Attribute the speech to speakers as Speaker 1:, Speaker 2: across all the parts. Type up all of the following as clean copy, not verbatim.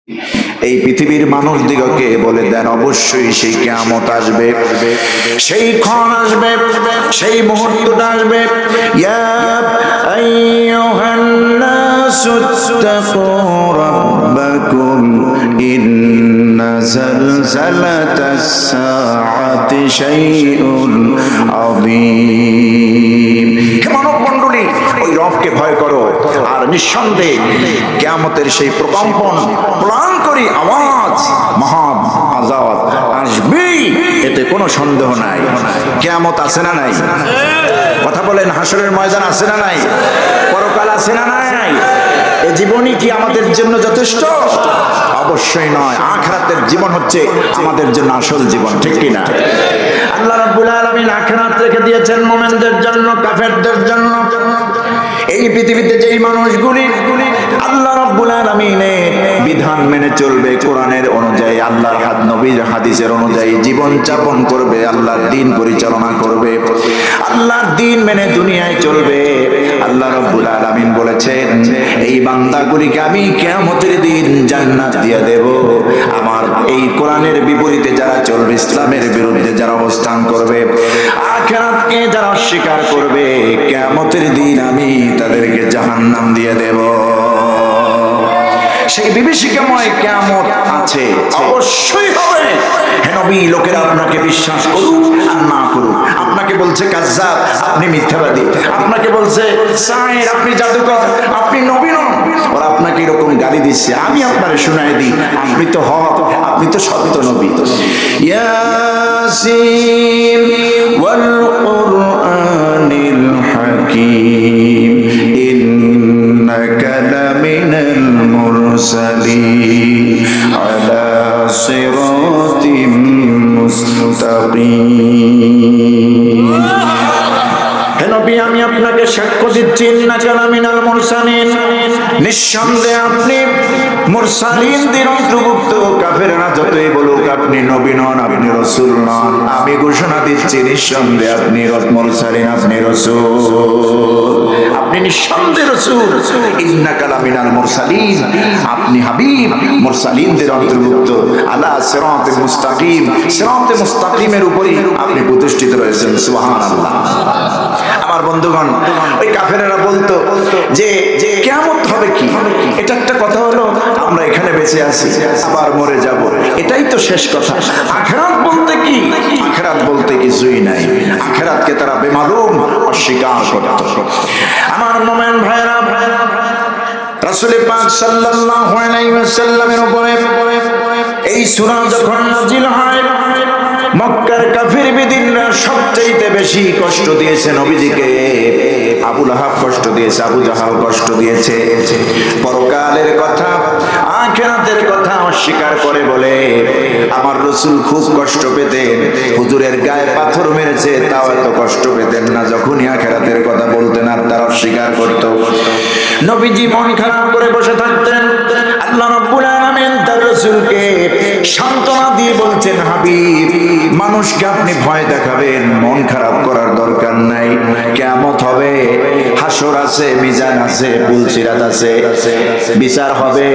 Speaker 1: এই পৃথিবীর মানুষ দিগকে বলে দেন অবশ্যই সেই কিয়ামত আসবে, সেই ক্ষণ আসবে, সেই মুহূর্তটা আসবে। ইয়া আইয়ুহান নাসু তাকু রাব্বাকুম ইন্না জালজালাতাস সাআতি শাইউন আযীম। হে মানব মণ্ডলী, ওই রবকে ভয় করো, আর নিঃসন্দেহে কিয়ামতের সেই প্রকম্পন প্রাণকরী আওয়াজ মহা আযাব আসবেই, এতে কোনো সন্দেহ নাই। কিয়ামত আছে না নাই? কথা বলেন, হাসরের ময়দান আছে না নাই? পরকাল আছে না নাই? এ জীবনই কি আমাদের জন্য যথেষ্ট? অবশ্যই নয়। আখিরাতের জীবন হচ্ছে আমাদের জন্য আসল জীবন, ঠিক কি না? আল্লাহ রাব্বুল আলামিন আখিরাত রেখে দিয়েছেন মুমিনদের জন্য, কাফেরদের জন্য। এই পৃথিবীতে যেই মানুষগুলি আল্লাহ রাব্বুল আলামিনের বিধান মেনে চলবে, কোরআনের অনুযায়ী, আল্লাহর নবীর হাদিসের অনুযায়ী জীবন যাপন করবে, আল্লাহর দ্বীন পরিচালনা করবে, আল্লাহর দ্বীন মেনে দুনিয়ায় চলবে, আল্লাহ রাব্বুল আলামিন বলেছেন এই বান্দাগুলিকে আমি কিয়ামতের দিন জান্নাত দিয়ে দেব। আমার এই কোরআনের বিপরীতে যারা চলবে, ইসলামের বিরুদ্ধে যারা অবস্থান করবে, আখিরাতকে যারা অস্বীকার করবে, কিয়ামতের দিন আমি তাদেরকে জাহান্নাম দিয়ে দেব। সেই বিভীষিকাময় কিয়ামত আছে, অবশ্যই হবে। হে নবী, লোকেরা আপনাকে বিশ্বাস করুক আর না করুক, আপনাকে বলছে কাজ্জাব, আপনি মিথ্যাবাদী, আপনাকে বলছে সাহির, আপনি জাদুকর, আপনি নবী নন, ওরা আপনাকে এরকম গালি দিচ্ছে, আমি আপনারে শুনাই দিই, আপনি তো হক, আপনি তো সত্য নবী। ইয়াসিন ওয়াল কুরআনিল হাকীম ইন্নাকা লামিনাল মুরসালিন আলা সিরাতিম মুস্তাকিম। হে নবী, আমি আপনাকে সাক্ষ্য দিচ্ছি, ইন্নাকা লামিনাল মুরসালিন, নিঃসন্দেহে আপনি মুরসালিনদের অন্তর্ভুক্ত। কাফেররা যতই বলুক আপনি নবী নন, আপনি রাসূল নন, আমি ঘোষণা দিচ্ছি নিঃসন্দেহে আপনি মুরসালিন, আপনি রাসূল, আপনি নিঃসন্দেহে রাসূল। ইন্নাকা লামিনাল মুরসালিন, আপনি হাবিব মুরসালিনদের অন্তর্ভুক্ত। আলা সিরাতিল মুস্তাকিম, সিরাতে মুস্তাকিমের উপরই আপনি প্রতিষ্ঠিত রয়েছেন। সুবহানাল্লাহ। আমার বন্ধুগণ, ওই কাফেরেরা বলতো যে কিয়ামত হবে কি? এটা একটা কথা হলো, আমরা এখানে বেঁচে আছি, আবার মরে যাব, এটাই তো শেষ কথা। আখিরাত বলতে কি? আখিরাত বলতে কিছুই নাই। আখিরাতকে তারা বেমালুম অস্বীকার করত। আমার মুমিন ভাইরা, রাসূল পাক সাল্লাল্লাহু আলাইহি ওয়াসাল্লামের উপরে এই সূরা যখন নাযিল হয়, মক্কার কাফির বেদিনরা সবচেয়ে বেশি কষ্ট দিয়েছে নবীজিকে। আবু লাহাব কষ্ট দিয়েছে, আবু জাহাল কষ্ট দিয়েছে। পরকালের কথা, আখিরাতের কথা অস্বীকার করে বলে আমার রাসূল খুব কষ্ট পেতেন। হুজুরের গায়ে পাথর মেরেছে, তাও এত কষ্ট পেতেন না। যখনই আখিরাতের কথা বলতেন আর তারা অস্বীকার করত, নবীজি মন খারাপ করে বসে থাকতেন। আল্লাহ রাব্বুল আলামিন তার রাসূলকে সান্ত্বনা দিয়ে বলছেন, হাবিব, মানুষকে আপনি ভয় দেখাবেন, মন খারাপ করার দরকার নাই। কিয়ামত হবে, হাসর আছে, মিজান আছে, পুলসিরাত আছে, বিচার হবে।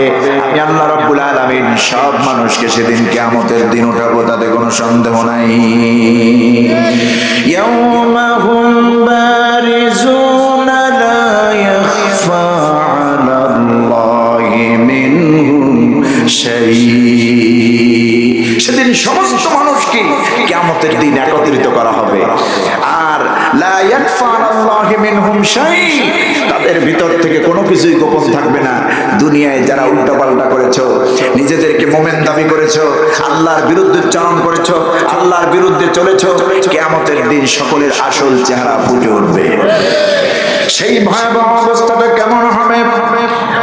Speaker 1: আমি আল্লাহ রাব্বুল আলামিন সব মানুষকে সেদিন কিয়ামতের দিন উঠাবো, তাতে কোনো সন্দেহ নাই। ইয়াউমা হুম বারিজুনা লা ইয়াখফা আলাল্লাহি মিনহুম শাই। সেদিন সমস্ত মানুষকে কিয়ামতের দিন একত্রিত করা হবে, আর লা ইয়াখফা আলাল্লাহি মিনহুম শাই, তাদের ভিতর থেকে কোনো কিছুই গোপন থাকবে না। দুনিয়ায় যারা উল্টাপাল্টা করেছো, নিজেদেরকে মুমিন দাবি করেছো, আল্লাহর বিরুদ্ধে উচ্চারণ করেছো, আল্লাহর বিরুদ্ধে চলেছো, কিয়ামতের দিন সকলের আসল চেহারা ফুটে উঠবে। সেই ভয়াবহ অবস্থাটা কেমন হবে?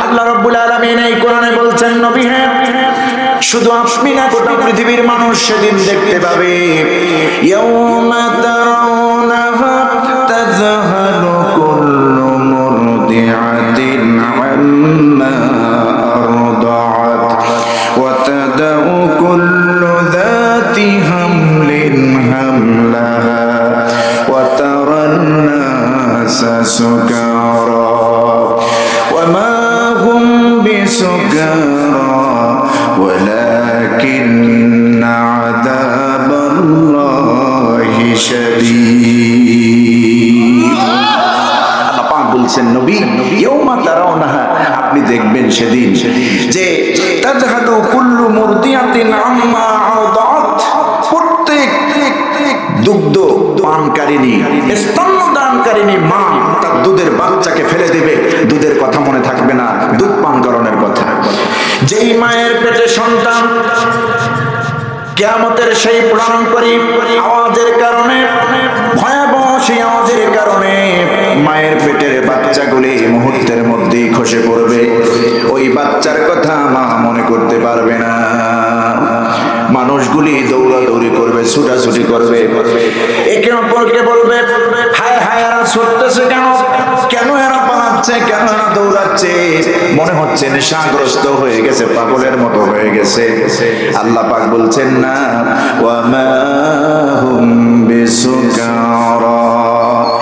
Speaker 1: আল্লাহ রাব্বুল আলামিন এই কোরআনে বলছেন, নবী হ্যাঁ, শুধু আপনি না, গোটা পৃথিবীর মানুষ সেদিন দেখতে পাবে। ইয়াউমা তারাউনাহা তাযহালু কুল্লু মুরদিআতিন আম্মা আরদাআত ওয়া তাদাউ কুল্লু যাতি হামলিন হামলাহা ওয়া তারান নাসা সুকারা ওয়া মা হুম বিসুকারা ওয়ালাকিন্না আযাবাল্লাহি শাদীদ। আল্লাহ পাক বলছেন নবী, ইয়াউমা তারাউনাহা, আপনি দেখবেন সেদিন যে তাযহালু কুল্লু মুরদিয়াতিন আম্মা আরদাত, প্রত্যেক দুগ্ধ পানকারিনী, স্তন্যদানকারিনী মা তার দুধের বাচ্চাকে ফেলে দেবে। দুধের কথা মনে থাকবে না, দুধ পান করানোর কথা। যেই মায়ের পেটে সন্তান কিয়ামতের সেই প্রাণকরী আওয়াজের কারণে, ভয়াবহ সেই আওয়াজের কারণে মায়ের পেটের বাচ্চাগুলি মুহূর্তের মধ্যেই খসে পড়বে। ওই বাচ্চার কথা মা মনে করতে পারবে না। মানুষগুলি দৌড়াদৌড়ি করবে, ছুটাছুটি করবে, একে অপরকে বলবে হায় হায় এরা ছুটতেছে কেন, কেন এরা পালাচ্ছে, কেন এরা দৌড়াচ্ছে, মনে হচ্ছে নেশাগ্রস্ত হয়ে গেছে, পাগলের মতো হয়ে গেছে। আল্লাহ পাক বলছেন না, ওয়া মা হুম বিসুকারা,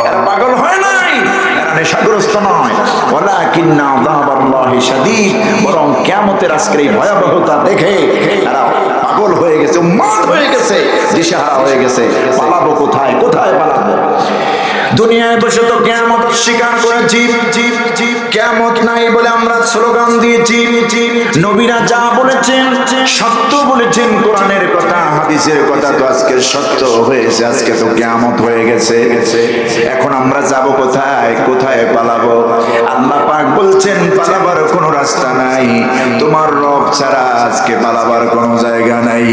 Speaker 1: এরা পাগল হয় নাই, এরা নেশাগ্রস্ত নয়। ওয়ালাকিন্না আযাবাল্লাহি শাদীদ, বরং কিয়ামতের আজকের এই ভয়াবহতা দেখে এরা পাগল হয়ে গেছে, উন্মাদ হয়ে গেছে, দিশাহারা হয়ে গেছে। পালাবো কোথায়, কোথায় পালাবো? দুনিয়ায় বসে তো কিয়ামত স্বীকার করেছি, কিয়ামত নাই বলে আমরা স্লোগান দিয়েছি। নবীরা যা বলেছেন সত্য বলেছেন, কোরআনের কথা হাদিসের কথা তো আজকে সত্য হয়েছে, আজকে তো কিয়ামত হয়ে গেছে। এখন আমরা যাব কোথায়, কোথায় পালাবো? আল্লাহ পাক বলছেন পালাবার কোনো রাস্তা নাই, তোমার রব ছাড়া আজকে পালাবার কোনো জায়গা নাই।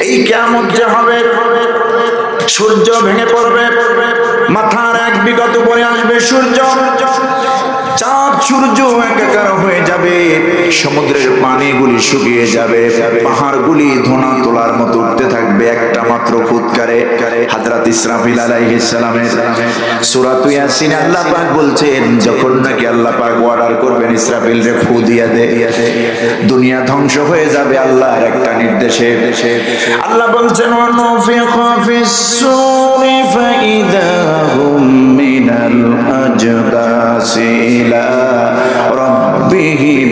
Speaker 1: এই কিয়ামত যে হবে, সূর্য ভেঙে পড়বে, মাথার এক বিগত উপরে আসবে সূর্য, চাঁদ সূর্য একাকার হয়ে যাবে, সমুদ্রের পানিগুলি শুকিয়ে যাবে, পাহাড়গুলি ধোঁয়া তোলার মতো উঠতে থাকবে একটা মাত্র ফুৎকারে। হযরত ইসরাফিল আলাইহিস সালামের সূরা ইয়াসিন আল্লাহ পাক বলছেন, যখন নাকি আল্লাহ পাক অর্ডার করবেন ইসরাফিল রে ফু দিয়া দে, দুনিয়া ধ্বংস হয়ে যাবে আল্লাহর একটা নির্দেশে। আল্লাহ বলছেন ওয়ানুফিখা ফিস সূরি ফাইদা হুম মিনাল আজদাসি ইলা রাব্বিহিম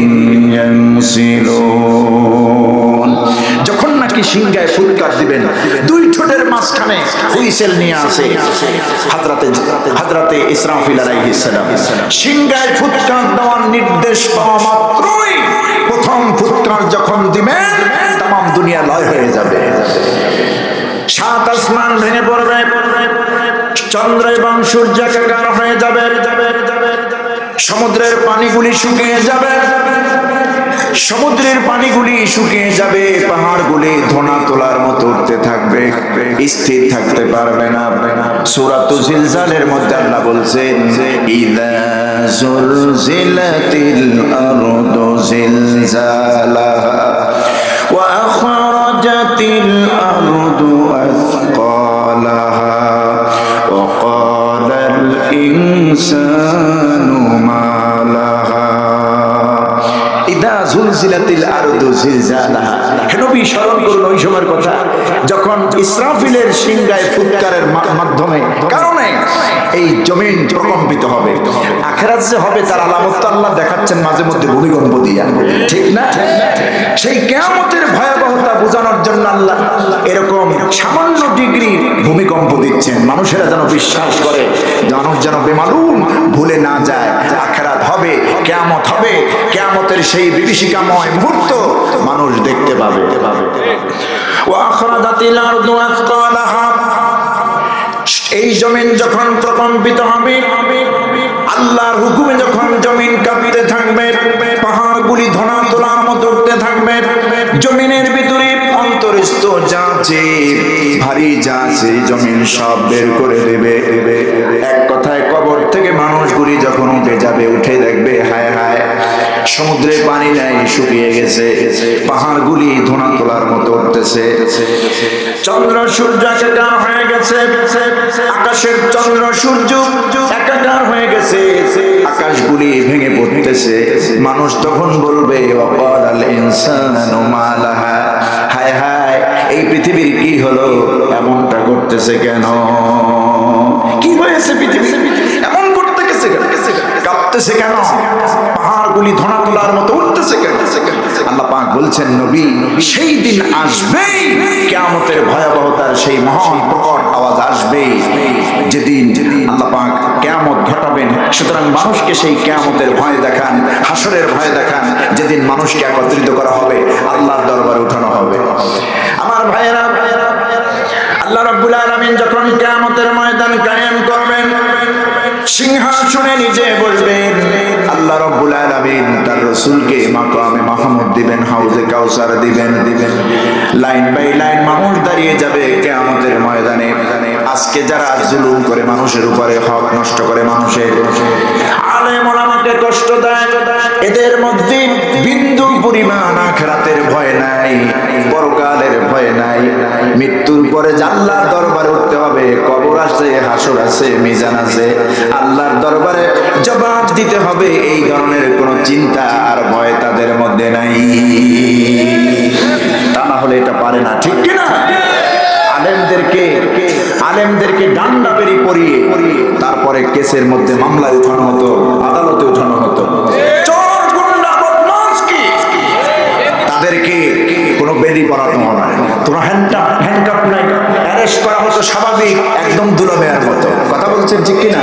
Speaker 1: ইয়ানসিলুন। যখন নাকি সিংহায় ফুৎকার দিবেন, দুই ঠোঁটের মাঝখানে হুইসেল নিয়ে আসে হযরতে ইসরাফিল আলাইহিস সালাম। সিংহায় ফুৎকার দেওয়ার নির্দেশ পাওয়া মাত্রই, প্রথম ফুৎকার যখন দিবেন তাম দুনিয়া লয় হয়ে যাবে, সাত আসমান ভেঙে পড়বে, চন্দ্র এবং সূর্য একাকার হয়ে যাবে, সমুদ্রের পানিগুলি শুকিয়ে যাবে, সমুদ্রের পানিগুলি শুকিয়ে যাবে, পাহাড়গুলি ধোঁয়া তোলার মতো উঠতে থাকবে, স্থির থাকতে পারবে না। সূরা জিলজালের মধ্যে আল্লাহ বলছেন ইযা যুলজিলাতিল আরদু জিলজালাহা ওয়া আখরাজাতিল আরদু আথকালাহা ওয়া ক্বালাল ইনসানু মা লাহা। ইযা যুলজিলাতিল আরদু জিলজালাহা, হে নবী স্মরণ করুন ওই সময়ের কথা যখন ইসরাফিলের সিংহায় ফুৎকারের মাধ্যমে কারণে এই জমিন প্রকম্পিত হবে। আখিরাত যে হবে তার আলামত আল্লাহ দেখাচ্ছেন মাঝে মধ্যে ভূমিকম্প দিয়া, ঠিক না? সেই কিয়ামতের ভয়াবহতা বোঝানোর জন্য আল্লাহ এরকম সামান্য ডিগ্রি ভূমিকম্প দিচ্ছেন, মানুষেরা যেন বিশ্বাস করে, মানুষ যেন বেমালুম ভুলে না যায় আখিরাত হবে, কিয়ামত হবে, কিয়ামতের সেই বিভীষিকাময় মুহূর্ত মানুষ দেখতে পাবে। ওয়া আখরাজাতিল আরদু আথকালাহা, এই জমিন যখন প্রকম্পিত হবে, আল্লাহর হুকুমে যখন জমিন কাঁপতে থাকবে, পাহাড়গুলি ধোঁয়া তোলার মতো উঠতে থাকবে, জমিনের ভিতরে অন্তরস্থ যা আছে, ভারী যা আছে, জমিন সব বের করে দেবে। এক কথায় কবর থেকে মানুষগুলি যখন উঠে যাবে, উঠে দেখবে হায় হায় সমুদ্রের পানি নাই, শুকিয়ে গেছে, পাহাড়গুলি ধোঁয়া তোলার মতো উঠতেছে, চন্দ্র সূর্য একাকার হয়ে গেছে, আকাশের চন্দ্র সূর্য একাকার হয়ে গেছে, আকাশগুলি ভেঙে পড়তেছে। মানুষ তখন বলবে ওয়াকালাল ইনসানু মা লাহা, হায় হায় এই পৃথিবীর কি হলো, এমনটা করতেছে কেন, কি হয়েছে পৃথিবী এমন করতে গেছে, কাঁপতেছে কেন, পাহাড়গুলি ধোঁয়া তোলার মতো উঠতেছে কেন? আল্লাহ পাক বলছেন নবী সেই দিন আসবেই, কিয়ামতের ভয়াবহতার সেই মহান প্রকট আওয়াজ আসবে যেদিন আল্লাহ পাক কিয়ামত ঘটাবেন। সুতরাং মানুষকে সেই কিয়ামতের ভয় দেখান, হাসরের ভয় দেখান, যেদিন মানুষকে একত্রিত করা হবে, আল্লাহর দরবারে উঠানো হবে। আমার ভাইয়েরা, আল্লাহ রাব্বুল আলামিন যখন কিয়ামতের ময়দান কায়েম করবেন, সিংহাসনে নিজে বসবেন, আল্লাহ রাব্বুল আলামিন তার রাসূলকে মাকামে মাহমুদ দিবেন, হাউজে কাউসার দিবেন। লাইন বাই লাইন মানুষ দাঁড়িয়ে যাবে কিয়ামতের ময়দানে। আজকে যারা জুলুম করে মানুষের উপরে, হক নষ্ট করে মানুষের, আলেম ওলামাকে কষ্ট দেয়, এদের মধ্যে বিন্দু পরিমাণ আখিরাতের ভয় নাই, পরকালের ভয় নাই। মৃত্যুর পরে আল্লাহর দরবারে উঠতে হবে, কবর আছে, হাসর আছে, মিজান আছে, আল্লাহর দরবারে জবাব দিতে হবে। এই ধরনের কোন চিন্তা আর ভয় তাদের মধ্যে নাই। তা না হলে এটা পারে না, ঠিক কিনা? আলেমদেরকে ডান্ডা বেরি পরিয়ে তারপরে কেসের মধ্যে মামলায় উঠানো হতো, আদালতে উঠানো হতো। চোর গুন্ডা বদমাশ কি তাদেরকে কোনো বেরি পরানো হবে না, তোরা হ্যান্ডকাপ নাই, অ্যারেস্ট করা হতো স্বাভাবিক, একদম দুলমেয়ার মতো। কথা বলছেন ঠিক কিনা?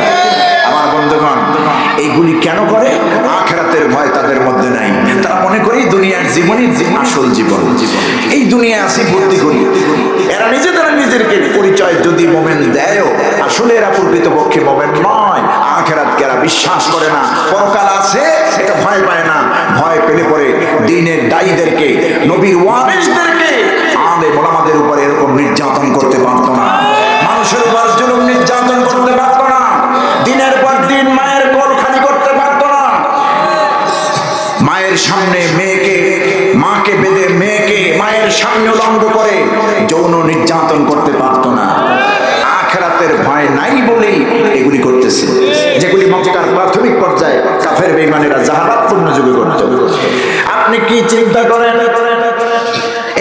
Speaker 1: আমার বন্ধুগণ, এইগুলি কেন করে? আখিরাতের ভয় তাদের মধ্যে নাই। তারা মনে করে দুনিয়ার জীবনই আসল জীবন, এই দুনিয়ায় আসি ভর্তি করি। এরা নিজেদেরকে পরিচয় যদি মোমেন দেয়ও, আসলে এরা প্রকৃতপক্ষে মোমেন নয়। আখিরাতকে এরা বিশ্বাস করে না, পরকাল আছে এটা ভয় পায় না। ভয় পেলে পরে দ্বীনের দায়ীদেরকে, নবীর ওয়ারিসদেরকে, আলেম ওলামাদের উপরে এরকম নির্যাতন করতে পারতো না, মানুষের উপর জুলুম নির্যাতন করতে পারতো না, দিনের পর দিন মায়ের কোল খালি করতে পারতো না, মায়ের সামনে মাকে বেঁধে মেয়েকে মায়ের সামনে উলঙ্গ করে যৌন নির্যাতন করতে পারতো না। আখিরাতের ভয় নাই বলেই এগুলি করতেছে, যেগুলি মক্কার প্রাথমিক পর্যায়ে কাফের বেঈমানেরা জাহালাতপূর্ণ যুগে করত। আপনি কি চিন্তা করেন?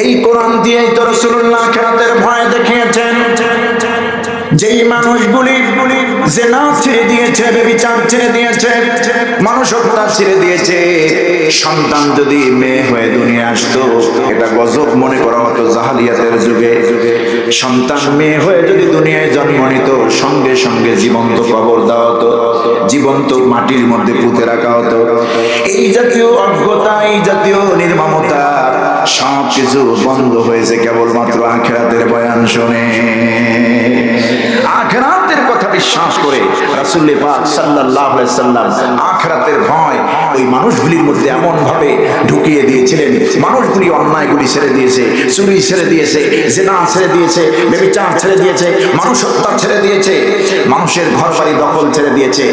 Speaker 1: এই কোরআন দিয়েই তো রাসূলুল্লাহ আখিরাতের ভয় দেখিয়েছেন। যেই মানুষগুলি জিনা ছেড়ে দিয়েছে, ব্যভিচার ছেড়ে দিয়েছে, মানুষ হত্যা ছেড়ে দিয়েছে, সন্তান যদি মেয়ে হয়ে দুনিয়া আসতো এটা গজব মনে করা হতো জাহেলিয়াতের যুগে। সন্তান মেয়ে হয়ে যদি দুনিয়ায় জন্ম নিত, সঙ্গে সঙ্গে জীবন্ত কবর দেওয়া হতো, জীবন্ত মাটির মধ্যে পুঁতে রাখা হতো। এই জাতীয় অজ্ঞতা, এই জাতীয় নির্মমতা সব কিছু বন্ধ হয়েছে কেবলমাত্র আখিরাতের বয়ান শুনে। আখিরাতের কথা বিশ্বাস করে রাসূল পাক সাল্লাল্লাহু আলাইহি সাল্লাম আখিরাতের ভয় ওই মানুষগুলির মধ্যে এমন ভাবে ঢুকিয়ে দিয়েছিলেন, মানুষগুলি অন্যায়গুলি ছেড়ে দিয়েছে, চুরি ছেড়ে দিয়েছে, জিনা ছেড়ে দিয়েছে, ব্যভিচার ছেড়ে দিয়েছে, মানুষ হত্যা ছেড়ে দিয়েছে, মানুষের ঘরবাড়ি দখল ছেড়ে দিয়েছে।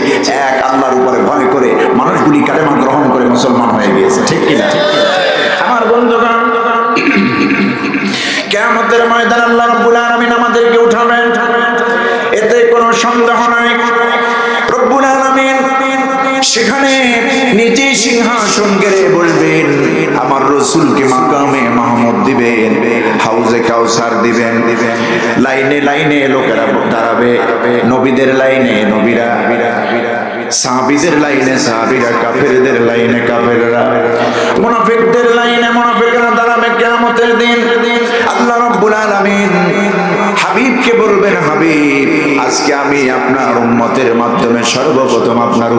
Speaker 1: এক আল্লাহর উপরে ভয় করে মানুষগুলি কালেমা গ্রহণ করে মুসলমান হয়ে গিয়েছে, ঠিক কিনা? আমার বন্ধুগণ, কিয়ামতের ময়দানে আল্লাহ রাব্বুল আলামিন আমাদেরকে উঠাবেন, এতে কোনো সন্দেহ নাই। রব্বুল আলামিন সেখানে নিজে সিংহাসন গেড়ে বসবেন, আমার রাসূলকে মাকামে মাহমুদ দিবেন, হাউজে কাউসার দিবেন, লাইনে লাইনে লোকেরা দাঁড়াবে, নবীদের লাইনে নবীরা, সাহাবীদের লাইনে সাহাবীরা, কাফেরদের লাইনে কাফেররা, মুনাফিকদের লাইনে মুনাফিকরা দাঁড়াবে কিয়ামতের দিন। আল্লাহ রাব্বুল আলামিন হাবিবকে বলবেন, হাবিব আজকে আমি আপনার উম্মতের মাধ্যমে সর্বপ্রথম আপনার